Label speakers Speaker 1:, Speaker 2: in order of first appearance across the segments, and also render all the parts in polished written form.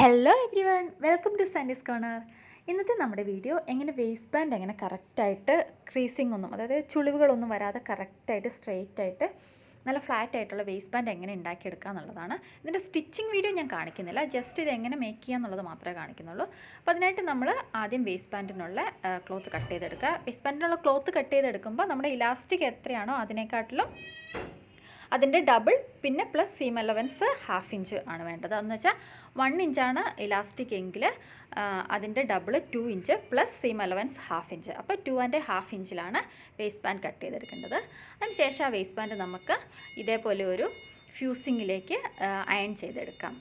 Speaker 1: Hello everyone, welcome to Sandy's Corner. ഇന്നത്തെ നമ്മുടെ video എങ്ങനെ വേസ്റ്റ് ബാൻഡ് എങ്ങനെ കറക്റ്റായിട്ട് ക്രീസിംഗ് ഒന്നും, അതായത് ചുളിവുകളൊന്നും വരാതെ കറക്റ്റായിട്ട് സ്ട്രെയിറ്റ് ആയിട്ട് നല്ല ഫ്ലാറ്റ് ആയിട്ടുള്ള വേസ്റ്റ് ബാൻഡ് എങ്ങനെ ഉണ്ടാക്കിയെടുക്കുക എന്നുള്ളതാണ്. ഇതിൻ്റെ സ്റ്റിച്ചിങ് വീഡിയോ ഞാൻ കാണിക്കുന്നില്ല, ജസ്റ്റ് ഇത് എങ്ങനെ മേക്ക് ചെയ്യുക എന്നുള്ളത് മാത്രമേ കാണിക്കുന്നുള്ളൂ. അപ്പോൾ അതിനായിട്ട് നമ്മൾ ആദ്യം വേസ്റ്റ് ബാൻഡിനുള്ള ക്ലോത്ത് കട്ട് ചെയ്തെടുക്കുക. വേസ്റ്റ് ബാൻഡിനുള്ള ക്ലോത്ത് കട്ട് ചെയ്തെടുക്കുമ്പോൾ നമ്മുടെ ഇലാസ്റ്റിക് എത്രയാണോ അതിനെക്കാട്ടിലും അതിൻ്റെ ഡബിൾ പിന്നെ പ്ലസ് സീം അലവൻസ് 1/2 ഇഞ്ച് ആണ് വേണ്ടത്. എന്ന് വെച്ചാൽ 1 ഇഞ്ചാണ് ഇലാസ്റ്റിക് എങ്കിൽ അതിൻ്റെ double 2 inch plus seam allowance 1/2 inch. അപ്പോൾ 2.5 ഇഞ്ചിലാണ് വേസ്റ്റ് ബാൻഡ് കട്ട് ചെയ്തെടുക്കേണ്ടത്. അതിനുശേഷം ആ വേസ്റ്റ് ബാൻഡ് നമുക്ക് ഇതേപോലെ ഒരു ഫ്യൂസിങ്ങിലേക്ക് അയൺ ചെയ്തെടുക്കാം.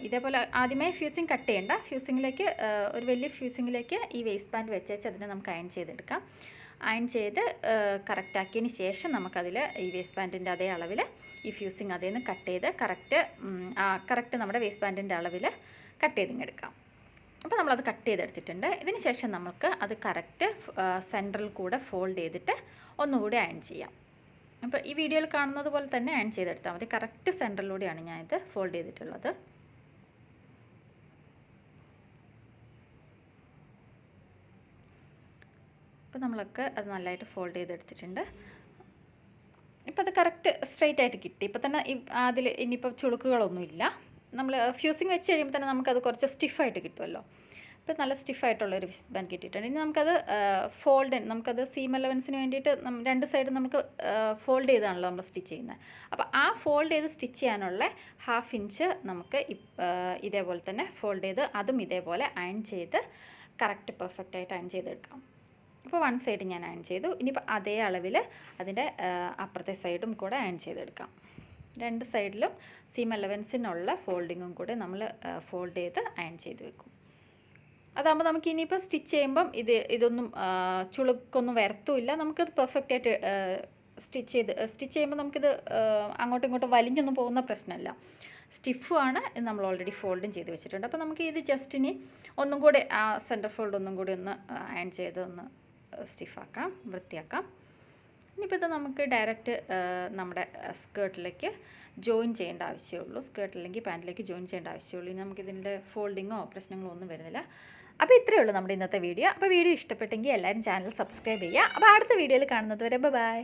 Speaker 1: ഇതേപോലെ ആദ്യമേ ഫ്യൂസിങ് കട്ട് ചെയ്യേണ്ട, ഫ്യൂസിങ്ങിലേക്ക് ഒരു വലിയ ഫ്യൂസിങ്ങിലേക്ക് ഈ വേസ്റ്റ് ബാൻഡ് വെച്ചേച്ച് അതിനെ നമുക്ക് അയൺ ചെയ്തെടുക്കാം. അയൺ ചെയ്ത് കറക്റ്റാക്കിയതിന് ശേഷം നമുക്കതിൽ ഈ വേസ്റ്റ് ബാൻഡിൻ്റെ അതേ അളവിൽ ഈ ഫ്യൂസിങ് അതേ നിന്ന് കട്ട് ചെയ്ത് കറക്റ്റ് നമ്മുടെ വേസ്റ്റ് ബാൻഡിൻ്റെ അളവിൽ കട്ട് ചെയ്തിങ്ങെടുക്കാം. അപ്പോൾ നമ്മളത് കട്ട് ചെയ്തെടുത്തിട്ടുണ്ട്. ഇതിന് ശേഷം നമുക്ക് അത് കറക്റ്റ് സെൻറ്ററിൽ കൂടെ ഫോൾഡ് ചെയ്തിട്ട് ഒന്നുകൂടി അയൺ ചെയ്യാം. അപ്പോൾ ഈ വീഡിയോയിൽ കാണുന്നത് പോലെ തന്നെ അയൺ ചെയ്തെടുത്താൽ മതി. കറക്റ്റ് സെൻറ്ററിലൂടെയാണ് ഞാനിത് ഫോൾഡ് ചെയ്തിട്ടുള്ളത്. അപ്പോൾ നമ്മളൊക്കെ അത് നല്ലതായിട്ട് ഫോൾഡ് ചെയ്തെടുത്തിട്ടുണ്ട്. ഇപ്പോൾ അത് കറക്റ്റ് സ്ട്രെയിറ്റ് ആയിട്ട് കിട്ടി. ഇപ്പോൾ തന്നെ അതിൽ ഇനിയിപ്പോൾ ചുളുക്കുകളൊന്നുമില്ല. നമ്മൾ ഫ്യൂസിങ് വെച്ച് കഴിയുമ്പോൾ തന്നെ നമുക്കത് കുറച്ച് സ്റ്റിഫായിട്ട് കിട്ടുമല്ലോ. ഇപ്പോൾ നല്ല സ്റ്റിഫായിട്ടുള്ളൊരു വേസ്റ്റ് ബാൻഡ് കിട്ടിയിട്ടുണ്ട്. ഇനി നമുക്കത് സീം അലവൻസിന് വേണ്ടിയിട്ട് രണ്ട് സൈഡും നമുക്ക് ഫോൾഡ് ചെയ്താണല്ലോ നമ്മൾ സ്റ്റിച്ച് ചെയ്യുന്നത്. അപ്പോൾ ആ ഫോൾഡ് ചെയ്ത് സ്റ്റിച്ച് ചെയ്യാനുള്ള 1/2 ഇഞ്ച് നമുക്ക് ഇതേപോലെ തന്നെ ഫോൾഡ് ചെയ്ത് അതും ഇതേപോലെ അയൺ ചെയ്ത് കറക്റ്റ് പെർഫെക്റ്റായിട്ട് അയൺ ചെയ്തെടുക്കാം. ഇപ്പോൾ 1 സൈഡ് ഞാൻ അയൺ ചെയ്തു. ഇനിയിപ്പോൾ അതേ അളവിൽ അതിൻ്റെ അപ്പുറത്തെ സൈഡും കൂടെ അയൺ ചെയ്തെടുക്കാം. രണ്ട് സൈഡിലും സീം അലവൻസിനുള്ള ഫോൾഡിങ്ങും കൂടെ നമ്മൾ ഫോൾഡ് ചെയ്ത് അയൺ ചെയ്ത് വെക്കും. അതാകുമ്പോൾ നമുക്ക് ഇനിയിപ്പോൾ സ്റ്റിച്ച് ചെയ്യുമ്പം ഇതൊന്നും ചുളുക്കൊന്നും വരത്തുമില്ല. നമുക്കത് പെർഫെക്റ്റായിട്ട് സ്റ്റിച്ച് ചെയ്യുമ്പോൾ നമുക്കിത് അങ്ങോട്ടും ഇങ്ങോട്ടും വലിഞ്ഞൊന്നും പോകുന്ന പ്രശ്നമല്ല. സ്റ്റിഫുമാണ്. ഇത് നമ്മൾ ഓൾറെഡി ഫോൾഡും ചെയ്ത് വെച്ചിട്ടുണ്ട്. അപ്പോൾ നമുക്ക് ഇത് ജസ്റ്റ് ഇനി ഒന്നും കൂടെ ആ സെൻറ്റർ ഫോൾഡ് ഒന്നും കൂടി ഒന്ന് അയൺ ചെയ്ത് ഒന്ന് സ്റ്റിഫാക്കാം, വൃത്തിയാക്കാം. ഇനിയിപ്പോൾ ഇത് നമുക്ക് ഡയറക്റ്റ് നമ്മുടെ സ്കേർട്ടിലേക്ക് ജോയിൻ ചെയ്യേണ്ട ആവശ്യമുള്ളൂ. സ്കേർട്ടില്ലെങ്കിൽ പാൻറ്റിലേക്ക് ജോയിൻ ചെയ്യേണ്ട ആവശ്യമുള്ളൂ. ഇനി നമുക്കിതിൻ്റെ ഫോൾഡിങ്ങോ പ്രശ്നങ്ങളോ ഒന്നും വരുന്നില്ല. അപ്പോൾ ഇത്രയേ ഉള്ളൂ നമ്മുടെ ഇന്നത്തെ വീഡിയോ. അപ്പോൾ വീഡിയോ ഇഷ്ടപ്പെട്ടെങ്കിൽ എല്ലാവരും ചാനൽ സബ്സ്ക്രൈബ് ചെയ്യുക. അപ്പോൾ അടുത്ത വീഡിയോയിൽ കാണുന്നത് വരെ ബൈ.